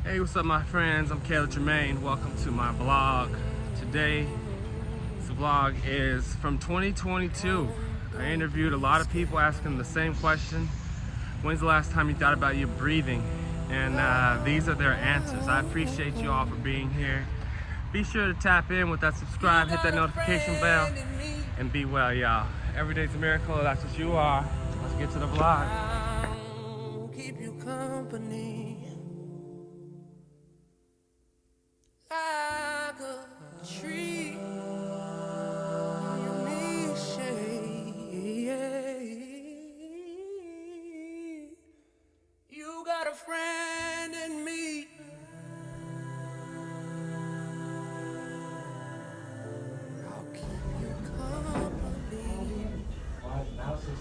Hey, what's up my friends? I'm Jermaine. Welcome to my vlog. Today, this vlog is from 2022. I interviewed a lot of people asking the same question. When's the last time you thought about your breathing? And these are their answers. I appreciate you all for being here. Be sure to tap in with that subscribe, hit that notification bell, and be well, y'all. Every day's a miracle, that's what you are. Let's get to the vlog. Keep you company like a tree. You need shade. You got a friend in me. I'll keep you company. Now 66.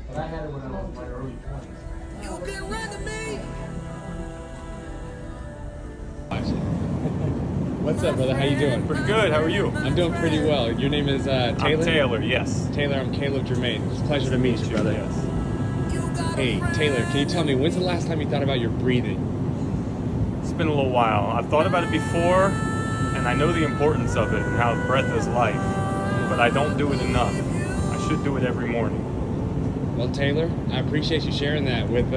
But I had it when I was in my early 20s. You can run to me. What's up, brother? How you doing? Pretty good. How are you? I'm doing pretty well. Your name is Taylor? I'm Taylor, yes. Taylor, I'm Caleb Jermaine. It's a pleasure to meet you, brother. Yes. Hey, Taylor, can you tell me, when's the last time you thought about your breathing? It's been a little while. I've thought about it before, and I know the importance of it and how breath is life, but I don't do it enough. I should do it every morning. Well, Taylor, I appreciate you sharing that with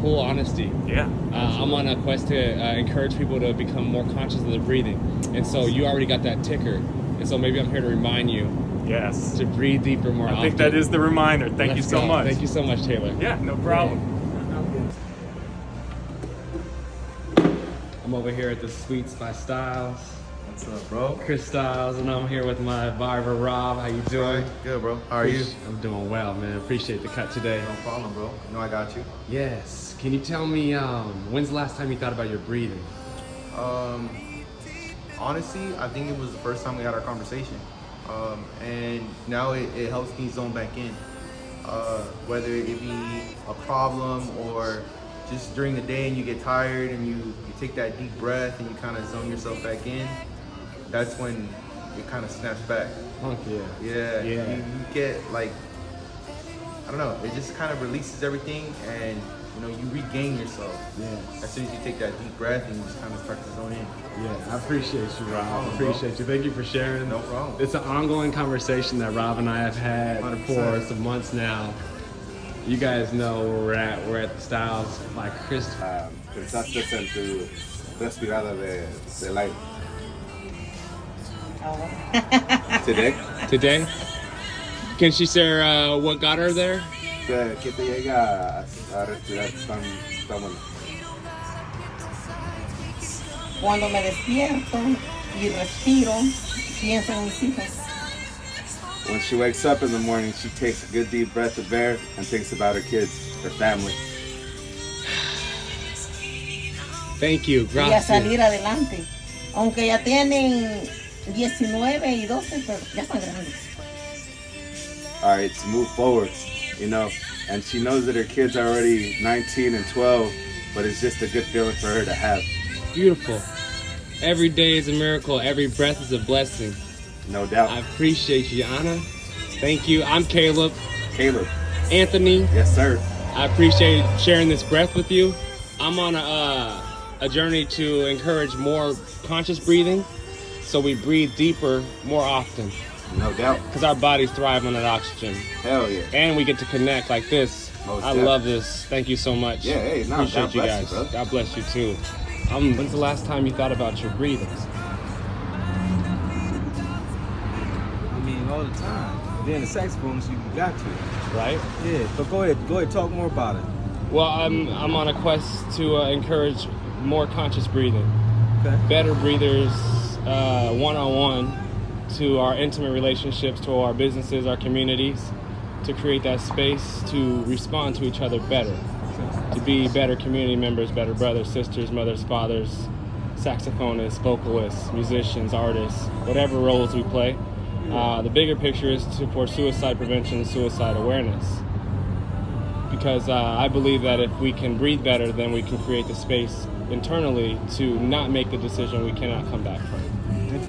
full honesty. Yeah. I'm on a quest to encourage people to become more conscious of their breathing. And so you already got that ticker. And so maybe I'm here to remind you Yes. to breathe deeper more often. I think that is the reminder. Thank you Let's so go. much. Thank you so much, Taylor. Yeah, no problem. I'm over here at the Sweets by Styles. What's up, bro? Chris Styles, and I'm here with my barber, Rob. How you doing? Good, bro. How are you? I'm doing well, man. Appreciate the cut today. No problem, bro. You know I got you. Yes. Can you tell me, when's the last time you thought about your breathing? Honestly, I think it was the first time we had our conversation. And now it helps me zone back in. Whether it be a problem or just during the day and you get tired and you take that deep breath and you kind of zone yourself back in, that's when it kind of snaps back. Fuck yeah. Yeah. Yeah. You get like, I don't know, it just kind of releases everything and you regain yourself. Yeah. As soon as you take that deep breath and you just kind of start to zone in. Yeah, I appreciate you, Rob. I problem, appreciate you. Thank you for sharing. No problem. It's an ongoing conversation that Rob and I have had 100%. for some months now. You guys know where we're at. We're at the Styles by Chris. Pensaste en tu respirada de aire. Today, Today? Can she share what got her there? ¿qué te llega a respirar tan bueno? Cuando me despierto y respiro, pienso en mis hijos. When she wakes up in the morning, she takes a good deep breath of air and thinks about her kids, her family. Thank you. Y a Gracias. salir adelante. Aunque ya tienen 19 y 12, pero ya están grandes. All right, to move forward, and she knows that her kids are already 19 and 12, but it's just a good feeling for her to have. Beautiful. Every day is a miracle. Every breath is a blessing. No doubt. I appreciate you, Anna. Thank you. I'm Caleb. Caleb. Anthony. Yes, sir. I appreciate sharing this breath with you. I'm on a journey to encourage more conscious breathing, so we breathe deeper more often. No doubt. Because our bodies thrive on that oxygen. Hell yeah. And we get to connect like this. Most I definitely. love this. Thank you so much. Yeah, hey, no, appreciate God you bless guys. you, bro. God bless you too. When's the last time you thought about your breathing? I mean, all the time. Then the saxophones, you got to. Right? Yeah, but go ahead, talk more about it. Well, I'm on a quest to encourage more conscious breathing. Okay. Better breathers, one-on-one, to our intimate relationships, to our businesses, our communities, to create that space to respond to each other better, to be better community members, better brothers, sisters, mothers, fathers, saxophonists, vocalists, musicians, artists, whatever roles we play. The bigger picture is for suicide prevention, suicide awareness. Because I believe that if we can breathe better, then we can create the space internally to not make the decision we cannot come back from.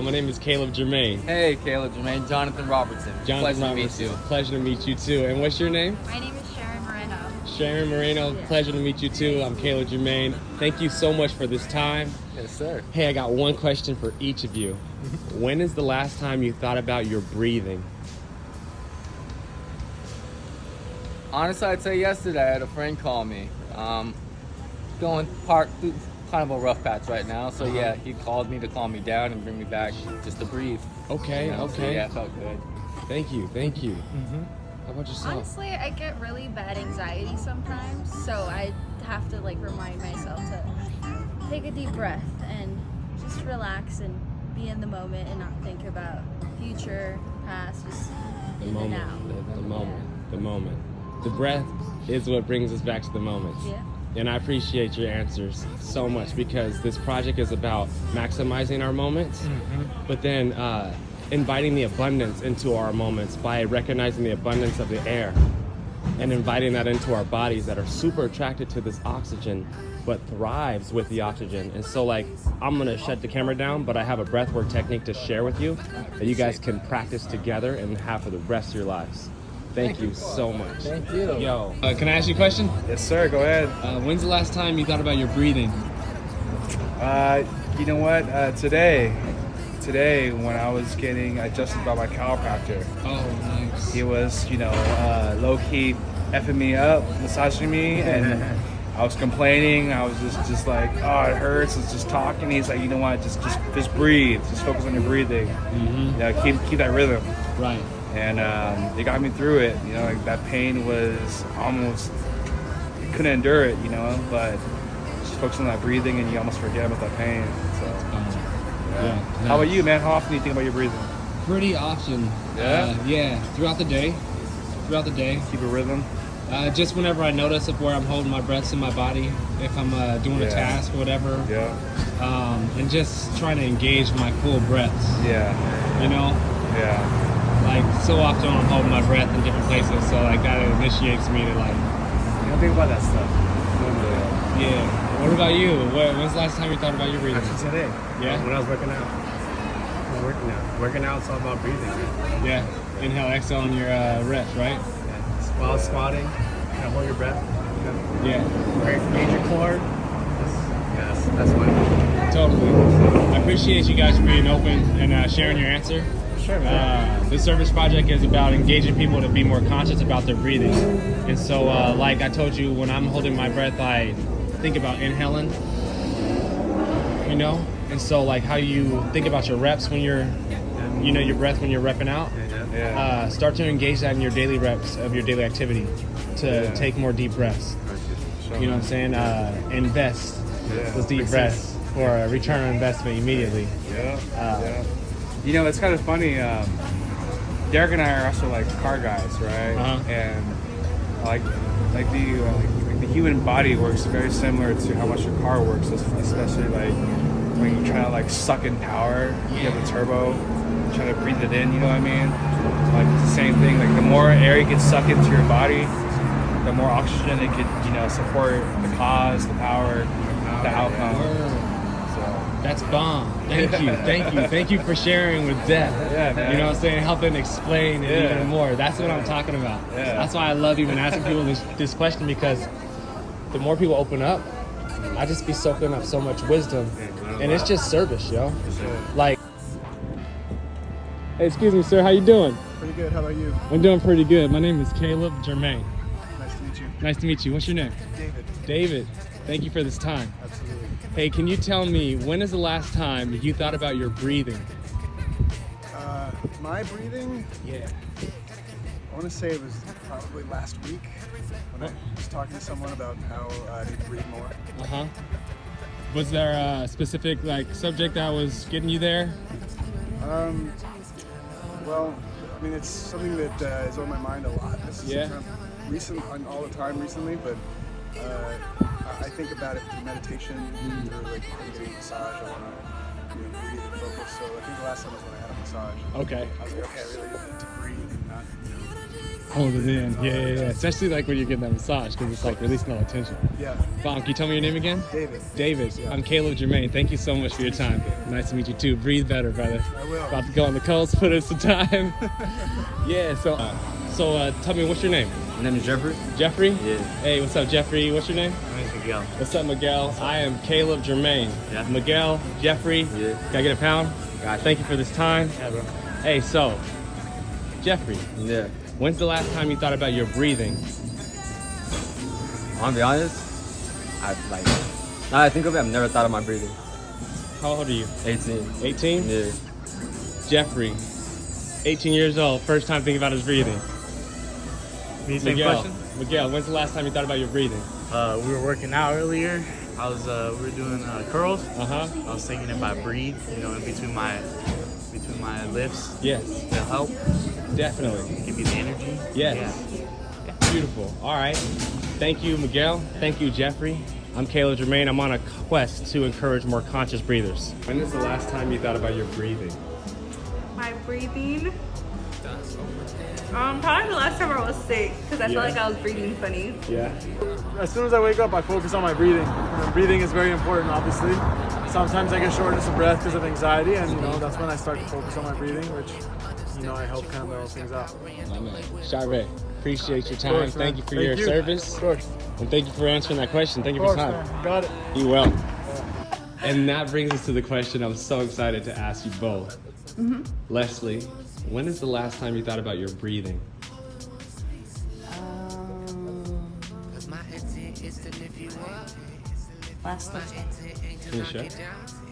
My name is Caleb Jermaine. Hey, Caleb Jermaine, Jonathan Robertson. Jonathan Pleasure Robertson. to meet you. Pleasure to meet you too. And what's your name? My name is Sharon Moreno. Sharon Moreno, pleasure to meet you too. I'm Caleb Jermaine. Thank you so much for this time. Yes, sir. Hey, I got one question for each of you. When is the last time you thought about your breathing? Honestly, I'd say yesterday I had a friend call me. Going through kind of a rough patch right now. So yeah, he called me to calm me down and bring me back just to breathe. Okay, You know, so, okay. yeah, it felt good. Thank you. How about yourself? Honestly, I get really bad anxiety sometimes, so I have to like remind myself to take a deep breath and just relax and be in the moment and not think about future, past, just The in moment, and out. the moment, the moment. The breath is what brings us back to the moment. Yeah. And I appreciate your answers so much because this project is about maximizing our moments, but then inviting the abundance into our moments by recognizing the abundance of the air and inviting that into our bodies that are super attracted to this oxygen but thrives with the oxygen. And so like I'm gonna shut the camera down, but I have a breathwork technique to share with you that you guys can practice together and have for the rest of your lives. Thank you so much. Thank you. Yo, can I ask you a question? Yes, sir. Go ahead. When's the last time you thought about your breathing? You know what? Today, when I was getting adjusted by my chiropractor, Oh, nice. he was, low key effing me up, massaging me, and I was complaining. I was just like, oh, it hurts. It's just talking. He's like, you know what? Just breathe. Just focus on your breathing. Keep that rhythm. Right. And it got me through it. Like that pain was almost, you couldn't endure it, but just focus on that breathing and you almost forget about that pain. So, Yeah. How about you, man? How often do you think about your breathing? Pretty often. Yeah? Yeah. Throughout the day. Keep a rhythm? Just whenever I notice of where I'm holding my breaths in my body, if I'm doing a task or whatever, Yeah. and just trying to engage my full breaths. Yeah. Yeah. Like so often I'm holding my breath in different places, so like that initiates me to like. You don't think about that stuff. Yeah. What about you? When's the last time you thought about your breathing? Actually today. Yeah? When I was working out. Working out's all about breathing. Yeah. Inhale, exhale on your reps, right? While squatting, hold your breath. Yeah. Engage your core. That's why. Totally. I appreciate you guys for being open and sharing your answer. Sure, man. This service project is about engaging people to be more conscious about their breathing. And so, like I told you, when I'm holding my breath, I think about inhaling, And so, like how you think about your reps when you're, your breath when you're repping out. Start to engage that in your daily reps of your daily activity to take more deep breaths. You know what I'm saying? Invest those deep breaths for a return on investment immediately. It's kind of funny. Derek and I are also like car guys, right? And like the human body works very similar to how much your car works, especially like when you try to like suck in power. You have the turbo, try to breathe it in. You know what I mean? Like it's the same thing. Like the more air you can suck into your body, the more oxygen it could support the cause, the power, the outcome. That's bomb. Thank you for sharing with depth. Yeah, man. You know what I'm saying? Helping explain it even more. That's what I'm talking about. Yeah. That's why I love even asking people this question, because the more people open up, I just be soaking up so much wisdom. And it's just service, yo. Like, hey, excuse me, sir, how you doing? Pretty good. How about you? I'm doing pretty good. My name is Caleb Jermaine. Nice to meet you. Nice to meet you. What's your name? David. David. Thank you for this time. Absolutely. Hey, can you tell me, when is the last time you thought about your breathing? My breathing? Yeah. I want to say it was probably last week when I was talking to someone about how I need to breathe more. Uh-huh. Was there a specific subject that was getting you there? Well, I mean, it's something that is on my mind a lot. This is Yeah. kind of all the time recently, but I think about it through meditation, or like getting a massage. I want to breathe and focus. So I think the last time was when I had a massage. Okay. I was like, okay, I really need to breathe and not, Hold it in. Yeah. Especially when you're getting that massage, because it's releasing all the tension. Yeah. Bomb, can you tell me your name again? David. David. Yeah. I'm Caleb Jermaine. Thank you so much for your time. Nice to meet you too. Breathe better, brother. I will. About to go on the coast, put in some time. Yeah, so So tell me, what's your name? My name is Jeffrey. Jeffrey? Yeah. Hey, what's up, Jeffrey? What's your name? My name is Miguel. What's up, Miguel? I am Caleb Jermaine. Yeah. Miguel, Jeffrey. Yeah. Can I get a pound? Gotcha. Thank you for this time. Yeah, bro. Hey, so, Jeffrey. Yeah. When's the last time you thought about your breathing? I'm gonna be honest. Now I think of it, I've never thought of my breathing. How old are you? 18. 18? Yeah. Jeffrey, 18 years old, first time thinking about his breathing. Me, same Miguel, question? Miguel, when's the last time you thought about your breathing? We were working out earlier. We were doing curls. Uh-huh. I was thinking if I breathe, in between my lifts. Yes. To help. Definitely. Give you the energy. Yes. Yeah. Beautiful. All right. Thank you, Miguel. Thank you, Jeffrey. I'm Caleb Jermaine. I'm on a quest to encourage more conscious breathers. When is the last time you thought about your breathing? My breathing? Probably the last time I was sick, because I felt like I was breathing funny. Yeah. As soon as I wake up, I focus on my breathing. And breathing is very important, obviously. Sometimes I get shortness of breath because of anxiety, and that's when I start to focus on my breathing, which I help kind of balance things out. Shire, appreciate your time. Course, thank you for thank your you. service. Of course. And thank you for answering that question. Thank you for your time. Man. Got it. You well. And that brings us to the question I'm so excited to ask you both. Leslie, when is the last time you thought about your breathing? Last Thursday. Can you share?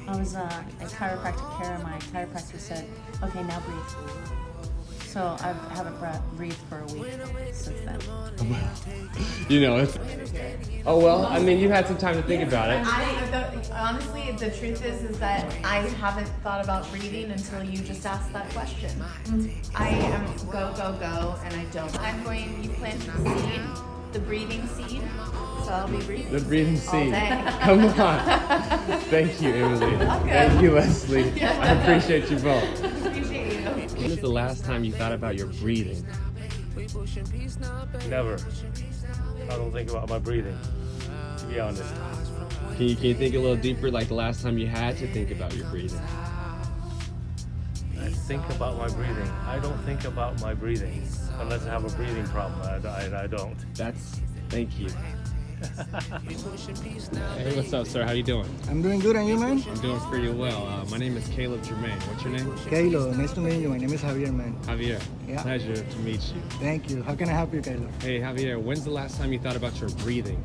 I was at chiropractic care and my chiropractor said, okay, now breathe. So I haven't breathed for a week since then. It's... Oh, well, I mean, you had some time to think about it. Honestly, the truth is that I haven't thought about breathing until you just asked that question. I am go, go, go, and I don't. You planted the seed, the breathing seed, so I'll be breathing. The breathing all seed. day. Come on. Thank you, Emily. Thank you, Leslie. I appreciate you both. Appreciate you. When was the last time you thought about your breathing? Never. I don't think about my breathing, to be honest. Can you think a little deeper, like the last time you had to think about your breathing? I think about my breathing. I don't think about my breathing unless I have a breathing problem. I don't. Thank you. Hey, what's up, sir? How you doing? I'm doing good, and you, man? I'm doing pretty well. My name is Caleb Jermaine. What's your name? Caleb, nice to meet you. My name is Javier, man. Javier. Yeah. Pleasure to meet you. Thank you. How can I help you, Caleb? Hey, Javier, when's the last time you thought about your breathing?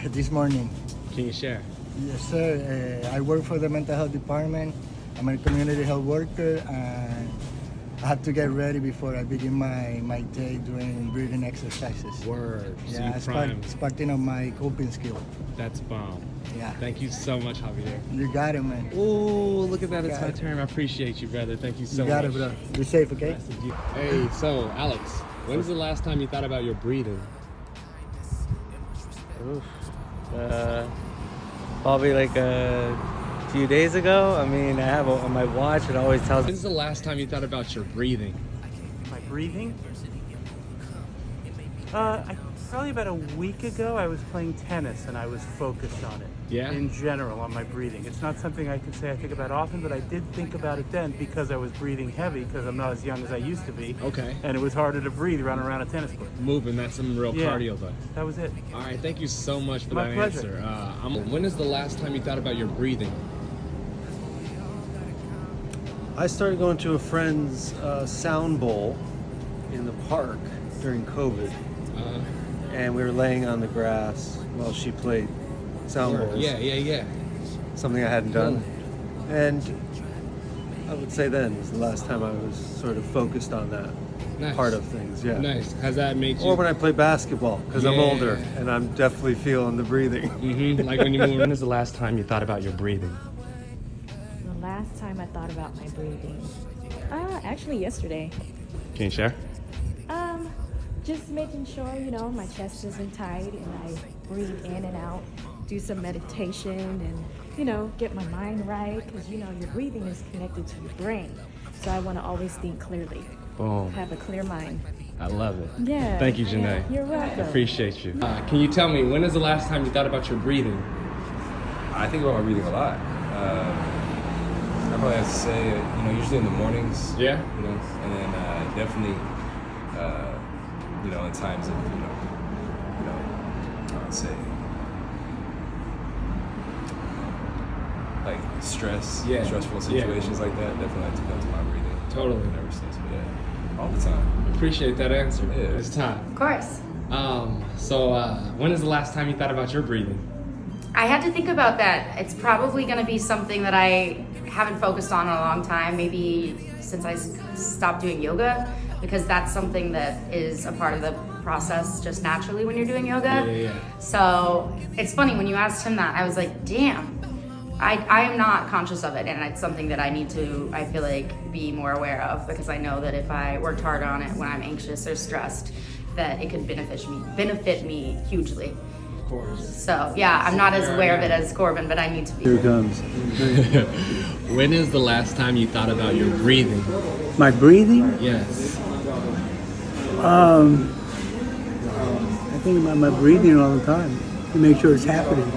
This morning. Can you share? Yes, sir. I work for the mental health department. I'm a community health worker, and I have to get ready before I begin my day doing breathing exercises. Word. Yeah, it's part of my coping skill. That's bomb. Yeah. Thank you so much, Javier. You got it, man. Oh, look at that. It's my turn. I appreciate you, brother. Thank you so much. You got it, bro. Be safe, okay? Hey, so, Alex, when's the last time you thought about your breathing? Probably like a few days ago. I mean, I have on my watch, it always tells me. When's the last time you thought about your breathing? My breathing? Probably about a week ago, I was playing tennis and I was focused on it. Yeah? In general, on my breathing. It's not something I can say I think about often, but I did think about it then because I was breathing heavy because I'm not as young as I used to be. Okay. And it was harder to breathe running around a tennis court. Moving, that's some real cardio, though. That was it. All right, thank you so much for My that pleasure. answer. When is the last time you thought about your breathing? I started going to a friend's sound bowl in the park during COVID. And we were laying on the grass while she played sound bowls. Yeah. Something I hadn't done. And I would say then was the last time I was sort of focused on that part of things. Yeah. Nice. Has that made you... Or when I play basketball, because I'm older and I'm definitely feeling the breathing. Like when you move. When is the last time you thought about your breathing? The last time I thought about my breathing? Actually yesterday. Can you share? Just making sure, my chest isn't tight and I breathe in and out, do some meditation and, get my mind right because, your breathing is connected to your brain. So I want to always think clearly. Boom. Have a clear mind. I love it. Yeah. Thank you, Janae. You're welcome. Appreciate you. Can you tell me, when is the last time you thought about your breathing? I think about my breathing a lot. I probably have to say, usually in the mornings. Yeah. And then definitely You know, in times of I would say like stressful situations like that. Definitely like to go to my breathing. Totally. Ever since, but yeah, all the time. Appreciate that answer. Yeah. It's time. Of course. So when is the last time you thought about your breathing? I had to think about that. It's probably going to be something that I haven't focused on in a long time, maybe since I stopped doing yoga, because that's something that is a part of the process just naturally when you're doing yoga. Yeah. So it's funny, when you asked him that, I was like, damn, I am not conscious of it, and it's something that I need to, I feel like, be more aware of, because I know that if I worked hard on it when I'm anxious or stressed, that it could benefit me hugely. Of course. So yeah, I'm not as aware of it as Corbin, but I need to be. Here it comes. When is the last time you thought about your breathing? My breathing? Yes. I think about my breathing all the time to make sure it's happening.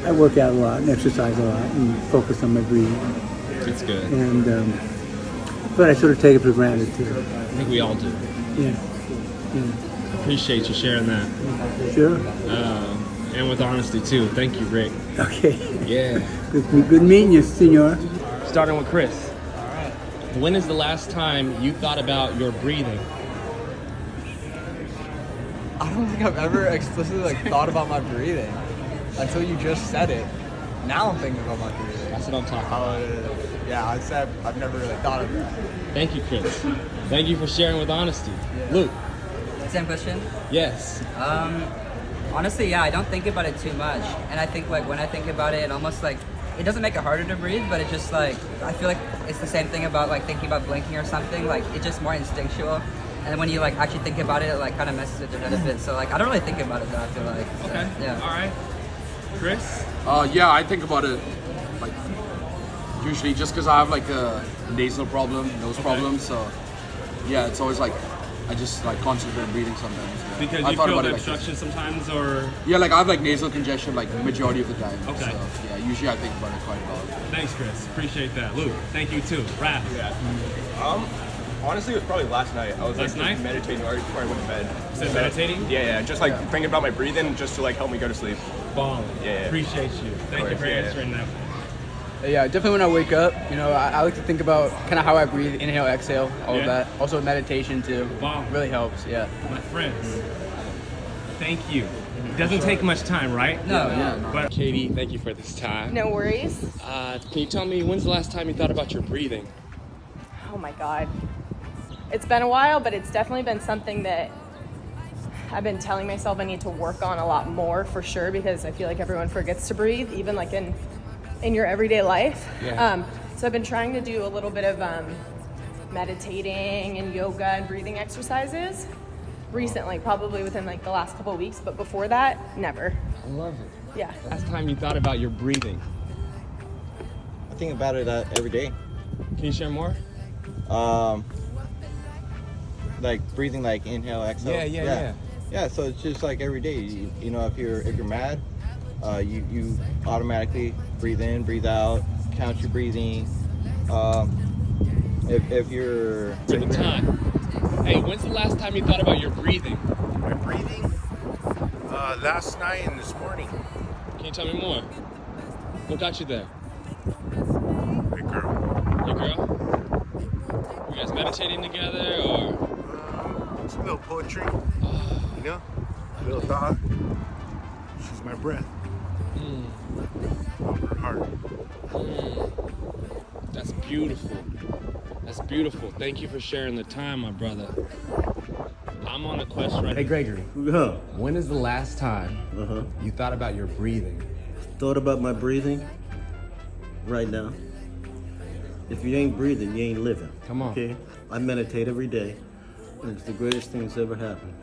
I work out a lot and exercise a lot and focus on my breathing. It's good. And but I sort of take it for granted too. I think we all do. Yeah. Appreciate you sharing that. Sure. And with honesty too. Thank you, Rick. Okay. Yeah. Good meeting you, senor. Starting with Chris. All right. When is the last time you thought about your breathing? I don't think I've ever explicitly thought about my breathing until you just said it. Now I'm thinking about my breathing. That's what I'm talking about. Yeah, I'd say I've never really thought of that. Thank you, Chris. Thank you for sharing with honesty. Luke. Same question? Yes. Honestly, yeah, I don't think about it too much. And I think when I think about it, it almost it doesn't make it harder to breathe, but it just I feel like it's the same thing about thinking about blinking or something. It's just more instinctual. And then when you actually think about it, it kind of messes with your head a bit. So I don't really think about it though, I feel like. So, Okay. Yeah. All right. Chris? Yeah, I think about it usually just because I have a nasal problem, nose problem. So yeah, it's always I just concentrate on breathing sometimes. Yeah. Because I you thought feel about the it obstruction sometimes, or? Yeah, I have nasal congestion majority of the time. Okay. So yeah, usually I think about it quite a lot. Thanks, Chris. Appreciate that. Luke, thank you too. Raph. Yeah. Honestly, it was probably last night. I was Last night? meditating right before I went to bed. You said meditating? Yeah. Just thinking about my breathing, just to help me go to sleep. Balling. Yeah. Appreciate you. Thank you for answering that. Yeah, definitely when I wake up, I like to think about kind of how I breathe, inhale, exhale, all of that. Also meditation too. Wow. Really helps, yeah. My friends, thank you. It doesn't take much time, right? No. But Katie, thank you for this time. No worries. Can you tell me, when's the last time you thought about your breathing? Oh my God. It's been a while, but it's definitely been something that I've been telling myself I need to work on a lot more for sure, because I feel like everyone forgets to breathe, even in your everyday life. Yeah. So I've been trying to do a little bit of meditating and yoga and breathing exercises recently, probably within the last couple of weeks, but before that, never. I love it. Yeah. Last time you thought about your breathing? I think about it every day. Can you share more? Breathing, inhale, exhale. Yeah. Yeah, so it's just every day. If you're mad, you automatically breathe in, breathe out, count your breathing. If you're To the time. Hey, when's the last time you thought about your breathing? My breathing? Last night and this morning. Can you tell me more? What got you there? Hey, girl. Your girl? You guys meditating together, or? It's a little poetry. A little thought. She's my breath. Of her heart. That's beautiful. That's beautiful. Thank you for sharing the time, my brother. I'm on a quest right now. Hey, Gregory. When is the last time you thought about your breathing? Thought about my breathing? Right now. If you ain't breathing, you ain't living. Come on. Okay? I meditate every day, and it's the greatest thing that's ever happened.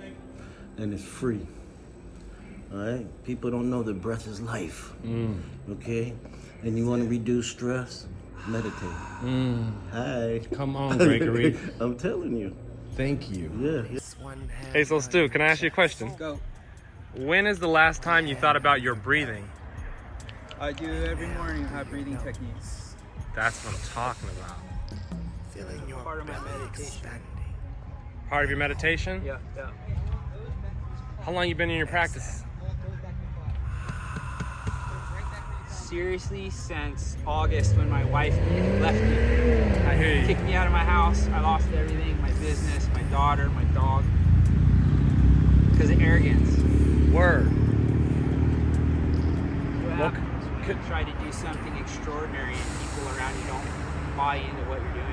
And it's free. All right? People don't know that breath is life. Okay? And you want to reduce stress? Meditate. Hi. Come on, Gregory. I'm telling you. Thank you. Yeah. Hey, so Stu, can I ask you a question? Go. When is the last time you thought about your breathing? I do every morning, have breathing techniques. That's what I'm talking about. Part of my meditation. Part of your meditation? Yeah. How long you been in your practice? Seriously, since August when my wife left me. I hear you. Kicked me out of my house. I lost everything, my business, my daughter, my dog. Because of arrogance. Word. What happens when you try to do something extraordinary and people around you don't buy into what you're doing?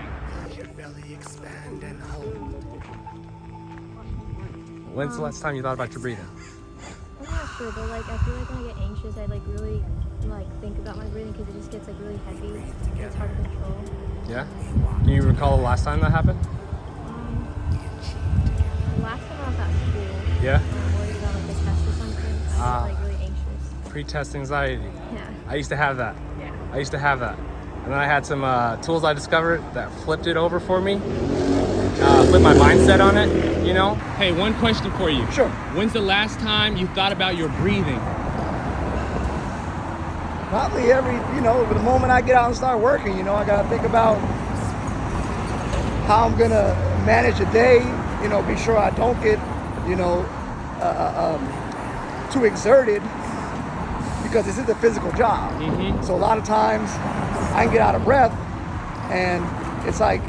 Your belly expand and hold. When's the last time you thought about your breathing? I'm not sure, but like I feel like when I get anxious, I like really like think about my breathing because it just gets like really heavy. It's hard to control. Yeah? Can you recall the last time that happened? The last time I was at school, Yeah? I'm worried about like a test or something. I was like really anxious. Pre-test anxiety. Yeah. I used to have that. Yeah. I used to have that. And then I had some tools I discovered that flipped it over for me. Flip my mindset on it, you know? Hey, one question for you. Sure. When's the last time you thought about your breathing? Probably the moment I get out and start working, I gotta think about how I'm gonna manage a day, be sure I don't get, too exerted because this is a physical job. So a lot of times I can get out of breath and it's like,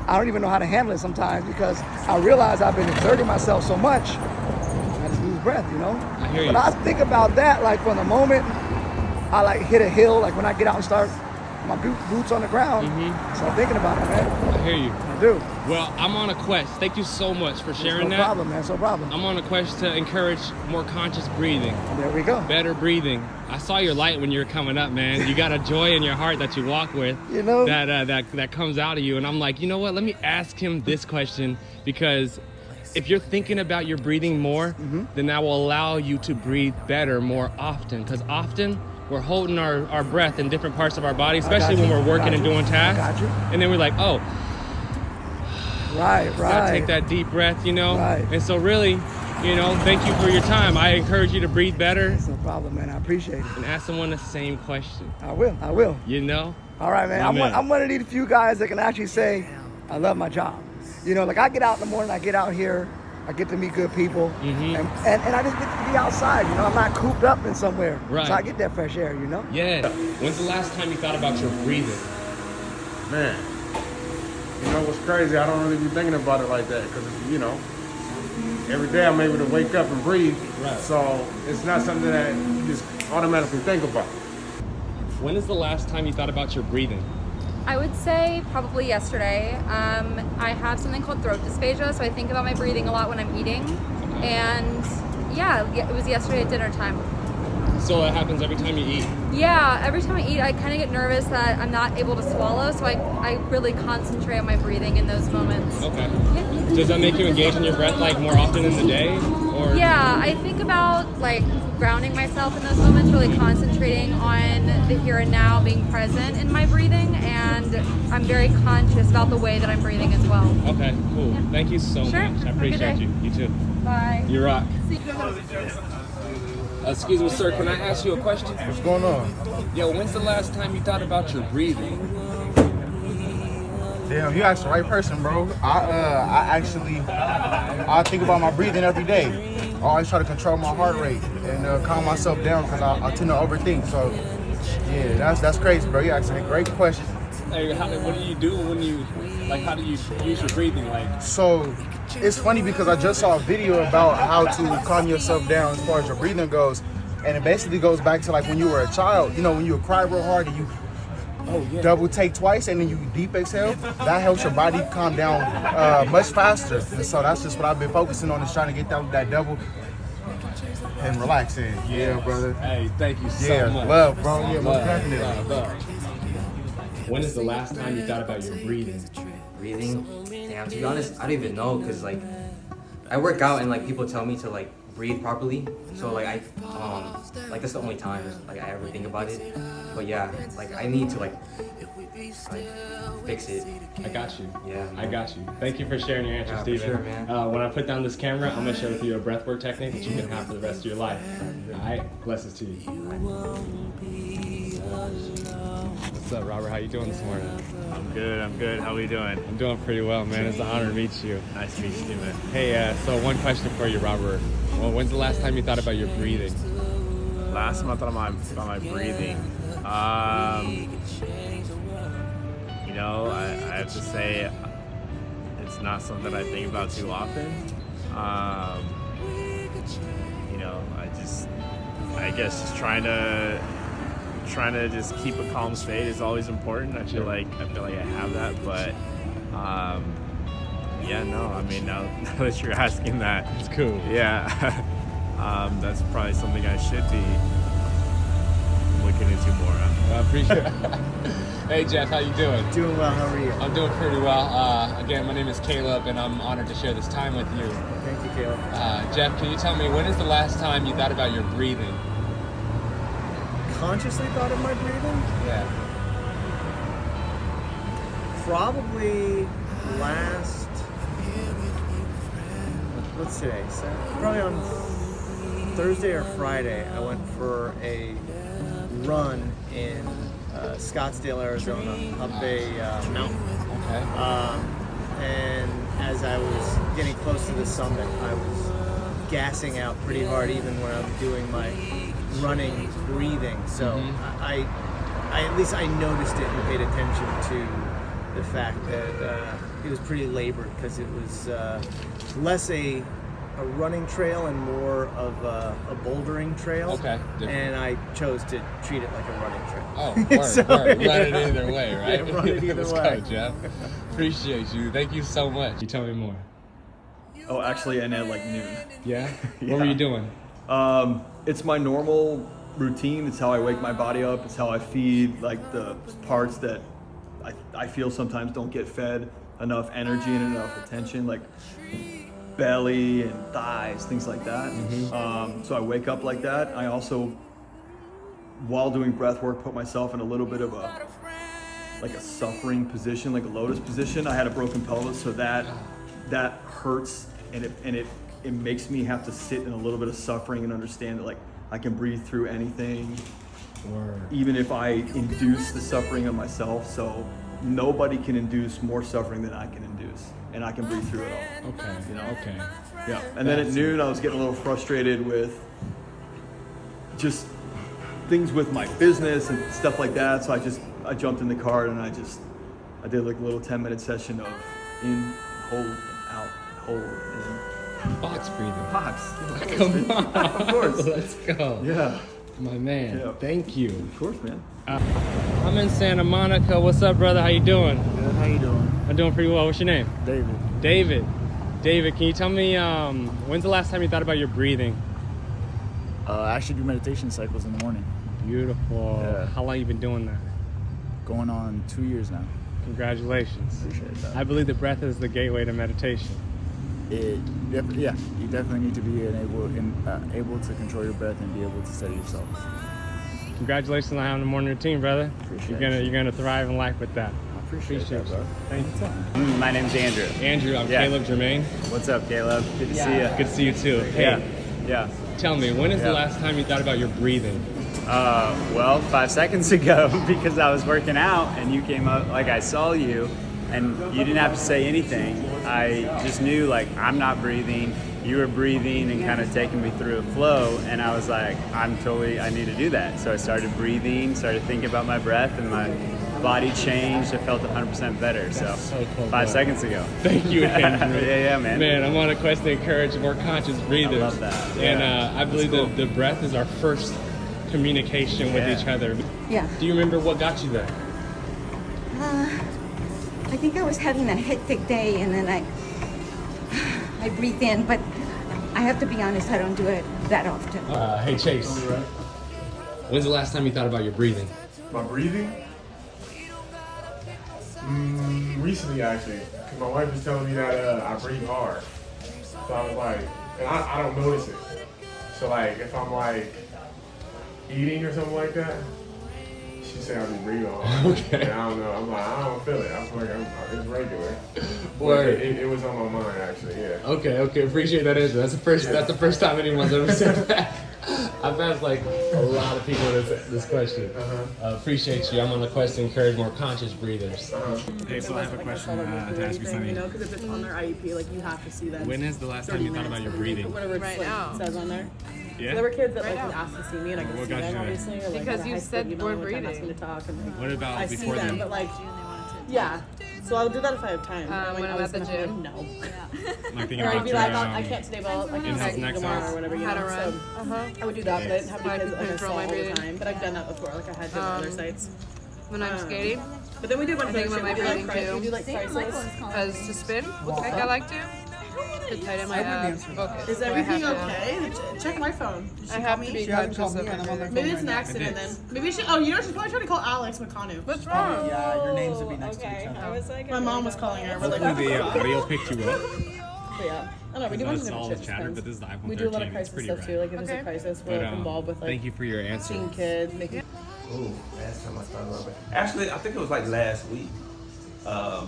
I don't even know how to handle it sometimes because I realize I've been exerting myself so much, I just lose breath, I hear you. But I think about that, like from the moment I like hit a hill, like when I get out and start my boots on the ground, start thinking about it, man. I hear you. I do. Well, I'm on a quest. Thank you so much for sharing that. No problem, man. No problem. I'm on a quest to encourage more conscious breathing. There we go. Better breathing. I saw your light when you were coming up, man. You got a joy in your heart that you walk with. That comes out of you. And I'm like, you know what? Let me ask him this question because if you're thinking about your breathing more, then that will allow you to breathe better more often. Because often we're holding our breath in different parts of our body, especially when we're working and doing tasks. And then we're like, oh, right. Gotta take that deep breath, Right. And so really, thank you for your time. I encourage you to breathe better. It's no problem, man. I appreciate it. And ask someone the same question. I will. All right, man. I'm one of these few guys that can actually say, I love my job. Like I get out in the morning, I get out here, I get to meet good people, and I just get to be outside. I'm not cooped up in somewhere. Right. So I get that fresh air, Yeah. When's the last time you thought about your breathing? Man, what's crazy? I don't really be thinking about it like that because, every day I'm able to wake up and breathe. Right. So it's not something that you just automatically think about. When is the last time you thought about your breathing? I would say probably yesterday. I have something called throat dysphagia, so I think about my breathing a lot when I'm eating. And yeah, it was yesterday at dinner time. So it happens every time you eat? Yeah, every time I eat, I kind of get nervous that I'm not able to swallow, so I really concentrate on my breathing in those moments. Okay. Does that make you engage in your breath more often in the day? Or? Yeah, I think about grounding myself in those moments, really concentrating on the here and now, being present in my breathing, and I'm very conscious about the way that I'm breathing as well. Okay, cool. Yeah. Thank you so much. I appreciate you. You too. Bye. You rock. Excuse me, sir, can I ask you a question? What's going on? Yo, when's the last time you thought about your breathing? Damn, you asked the right person, bro. I think about my breathing every day. I always try to control my heart rate and calm myself down because I tend to overthink. So, yeah, that's crazy, bro. You asked a great question. Hey, what do you do when you, how do you use your breathing? So, it's funny because I just saw a video about how to calm yourself down as far as your breathing goes. And it basically goes back to when you were a child, when you would cry real hard and you double take twice and then you deep exhale, that helps your body calm down much faster. And so that's just what I've been focusing on, is trying to get that double and relaxing. Yeah, brother. Hey, thank you so much. Love, bro. Yeah, most definitely. Love. When is the last time you thought about your breathing? Breathing? Damn, to be honest, I don't even know, because I work out and people tell me to breathe properly. So like like that's the only time like I ever think about it. But yeah, like I need to like fix it. I got you. Yeah. I got you. Thank you for sharing your answer, Yeah, for Steven. sure, man. When I put down this camera, I'm gonna share with you a breathwork technique that you can have for the rest of your life. All right, blessings to you. What's up, Robert? How you doing this morning? I'm good. How are you doing? I'm doing pretty well, man. It's an honor to meet you. Nice to meet you, man. Hey, so one question for you, Robert. Well, when's the last time you thought about your breathing? Last time I thought about my breathing. You know, I have to say it's not something that I think about too often. You know, I guess just trying to just keep a calm state is always important. I feel like I have that, but yeah, no, I mean now that you're asking that, it's cool. Yeah, that's probably something I should be looking into more of. I appreciate it. Hey Jeff, how you doing? Doing well, how are you? I'm doing pretty well. Again, my name is Caleb, and I'm honored to share this time with you. Thank you, Caleb. Jeff, can you tell me, when is the last time you thought about your breathing? Consciously thought of my breathing? Yeah. Probably last, what's today? Probably on Thursday or Friday, I went for a run in Scottsdale, Arizona, up a mountain. Okay. And as I was getting close to the summit, I was gassing out pretty hard, even when I'm doing my running breathing. So I at least I noticed it and paid attention to the fact that it was pretty labored, because it was less a running trail and more of a bouldering trail. Okay. And I chose to treat it like a running trail. Oh, word. Run it either way, right? Yeah, run it either Let's way. go, Jeff. Appreciate you. Thank you so much. You tell me more. Oh, actually, I ended at like noon. Yeah? What were you doing? It's my normal routine. It's how I wake my body up. It's how I feed like the parts that I feel sometimes don't get fed enough energy and enough attention, like belly and thighs, things like that. So I wake up like that. I also, while doing breath work, put myself in a little bit of a suffering position, like a lotus position. I had a broken pelvis, so that hurts, and it makes me have to sit in a little bit of suffering and understand that like I can breathe through anything, even if I induce the suffering on myself. So nobody can induce more suffering than I can induce, and I can breathe through it all. Okay. You know? Okay. Yeah. And then at noon, I was getting a little frustrated with just things with my business and stuff like that. So I jumped in the car and I did like a little 10-minute session of in, hold, and out, hold, in. Box breathing. Box. Come on. Of course. Let's go. Yeah. My man. Yeah. Thank you. Of course, man. I'm in Santa Monica. What's up, brother? How you doing? Good. How you doing? I'm doing pretty well. What's your name? David. David, can you tell me when's the last time you thought about your breathing? I actually do meditation cycles in the morning. Beautiful. Yeah. How long you been doing that? Going on 2 years now. Congratulations. Appreciate that. I believe the breath is the gateway to meditation. You definitely need to be able to control your breath and be able to steady yourself. Congratulations on having a morning routine, brother. Appreciate You're gonna thrive in life with that. I appreciate that, bro. Thank you. My name's Andrew. Andrew, I'm Yeah. Caleb Jermaine. What's up, Caleb? Good to see you. Good to see you too. Hey, Yeah. tell me, when is the Yeah. last time you thought about your breathing? Well, 5 seconds ago, because I was working out and you came up, like I saw you, and you didn't have to say anything. I just knew, like, I'm not breathing. You were breathing and kind of taking me through a flow, and I was like, I need to do that. So I started breathing, started thinking about my breath, and my body changed. I felt 100% better. So, cool, 5 bro. seconds ago. Thank you, Andrew. Yeah, man. Man, I'm on a quest to encourage more conscious breathers. I love that. And Yeah. I believe That's the breath is our first communication with each other. Yeah. Do you remember what got you there? I think I was having a hectic day, and then I breathe in, but I have to be honest, I don't do it that often. Hey, Chase. When's the last time you thought about your breathing? My breathing? Recently, actually, because my wife was telling me that I breathe hard. So I was like, and I don't notice it. So like if I'm like eating or something like that, she said I'll be breathing hard. Okay. And I don't know. I'm like, I don't feel it. I feel like it's regular. Word. It was on my mind actually. Yeah. Okay. Appreciate that answer. That's the first time anyone's ever said that. I've asked like a lot of people this question. Appreciate you. I'm on the quest to encourage more conscious breathers. Hey, so I have a question to ask you, Sunny. You know, because if it's on their IEP, like you have to see that. When is the last time you thought about your breathing? Whatever it Right says on there. Yeah. So there were kids that like would ask to see me, and I could What see got them you there? obviously. Or, like, Because at you high said school, we're one time asked breathing. me to talk, and like, What about I before see them, then? but like, yeah. So I'll do that if I have time. When I I'm was at the gonna be gym? Like, no. Like thinking Or I'd about be your like, I can't today, but like in-house tomorrow exercise. or whatever. You How know. to run. So I would do that, but I didn't have So I because can like I control saw my all the breathing. time. But I've done that before. Like I had done other sites. When I'm skating, But then we did one I for think the about my trip. We do, breathing like, too. we do like priceless. As to spin, like I like to tighten my abs, focus. Is So I everything have to- okay? Check my phone. Did she I call have me? to be She hasn't conscious called of me, my and I'm on my breathing. Maybe it's an accident then. Maybe she. Oh, you know she's probably trying to call Alex McConu. What's wrong? Yeah, your names would be next to each other. I was like, my mom was calling her. We're like, Hopefully the "Oh, audio picked you up. But yeah, I don't know. We do a bunch of That's all different the shit. chatter, but this is the iPhone We do a lot of 13. It's crisis pretty stuff rad. too. Like if there's a Okay. crisis, we're But, involved with like thank you for your answer. seeing kids, making. Ooh, last time I started rubbing. Actually, I think it was like last week.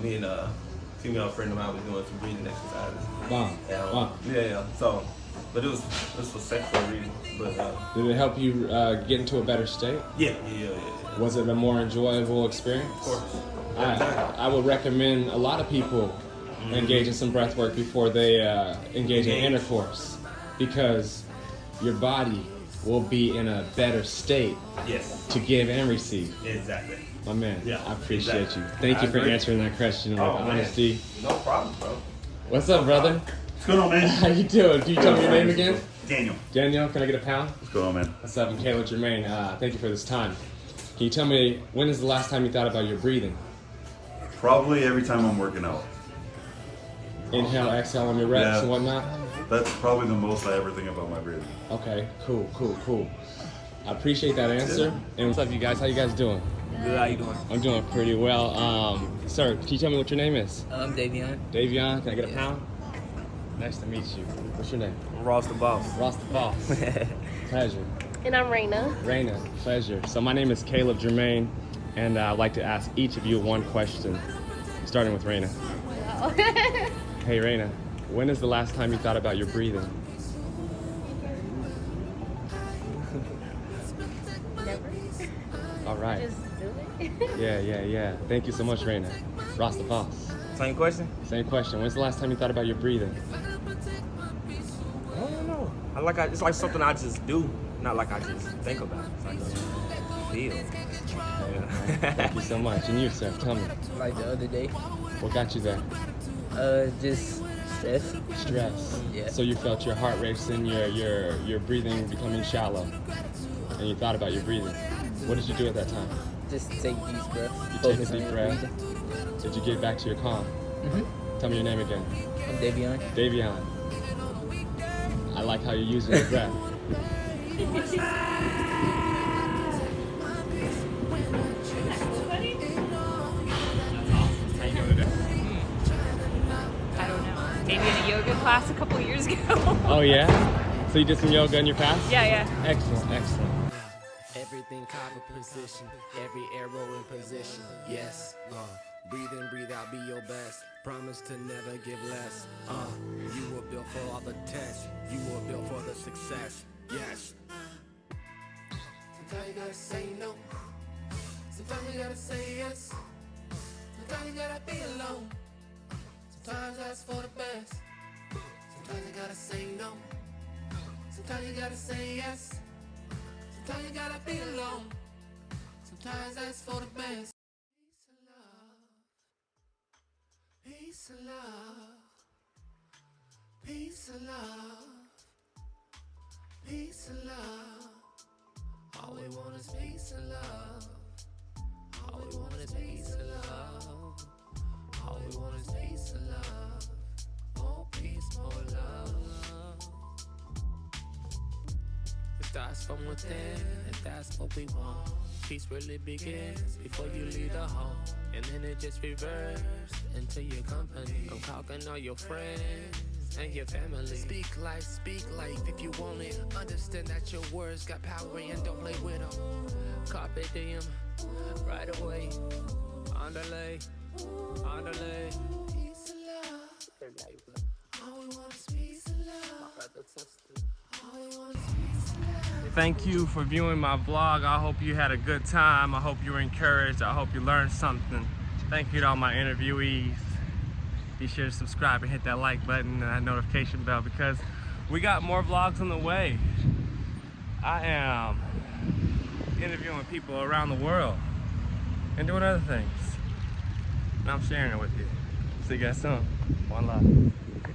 Me and a female friend of mine was doing some breathing exercises. Wow. Wow. Yeah. So, but this was for sexual reasons. But Did it help you get into a better state? yeah. Was it a more enjoyable experience? Of course. I would recommend a lot of people engage in some breath work before they engage in intercourse, because your body will be in a better state Yes. to give and receive. Exactly. My man, Yeah, I appreciate exactly. you. Thank I you for agree. answering that question with Oh, man. honesty. No problem, bro. What's up, brother? What's going on, man? How you doing? Can you tell me your name again? Daniel. Daniel, can I get a pound? What's going on, man? What's up? I'm Caleb Jermaine. Thank you for this time. Can you tell me, when is the last time you thought about your breathing? Probably every time I'm working out. Inhale, exhale on your reps and whatnot? That's probably the most I ever think about my breathing. Okay, cool. I appreciate that answer. And what's up, you guys? How you guys doing? Good, how you doing? I'm doing pretty well. Sir, can you tell me what your name is? I'm Davion. Davion, can I get a pound? Nice to meet you. What's your name? Ross the Boss. Ross the Boss. Pleasure. And I'm Raina. Raina, pleasure. So my name is Caleb Jermaine, and I'd like to ask each of you one question, starting with Raina. Hey Raina, when is the last time you thought about your breathing? Never. All right. Just do it. Yeah. Thank you so much, Raina. Ross the Boss. Same question? Same question. When's the last time you thought about your breathing? I don't know. It's like something I just do, not like I just think about. It's like I feel. Yeah. Thank you so much. And you, sir, tell me. Like the other day. What got you there? Just stress. Stress. Yeah. So you felt your heart racing, your breathing becoming shallow, and you thought about your breathing. What did you do at that time? Just take deep breaths. You take a Focus on deep your breath. breathing. Did you get back to your calm? Mm-hmm. Tell me your name again. I'm Davion. Davion. I like how you're using your breath. I don't know. Maybe in a yoga class a couple years ago. Oh yeah? So you did some yoga in your past? Yeah. Excellent. Everything caught in position, every arrow in position. Yes, breathe in, breathe out, be your best. Promise to never give less. You were built for all the tests. You were built for the success. Yes. Sometimes you gotta say no. Sometimes you gotta say yes. Sometimes you gotta be alone. Sometimes that's for the best. Sometimes you gotta say no. Sometimes you gotta say yes. Sometimes you gotta be alone. Sometimes that's for the best. Peace and love. Peace and love. Peace and love. All we want is peace and love. All we want is peace and love. All we want is peace and love. More peace, more love. It starts from within, and that's what we want. Peace really begins before you leave the home, and then it just reverses into your company. I'm talking all your friends and your family. Speak life if you want it. Understand that your words got power and don't play with them. Carpe diem, right away. Underlay. Peace and love. All we want is peace and love. All we want is peace and love. Thank you for viewing my vlog. I hope you had a good time. I hope you were encouraged. I hope you learned something. Thank you to all my interviewees. Be sure to subscribe and hit that like button and that notification bell because we got more vlogs on the way. I am interviewing people around the world and doing other things. And I'm sharing it with you. See you guys soon. One love.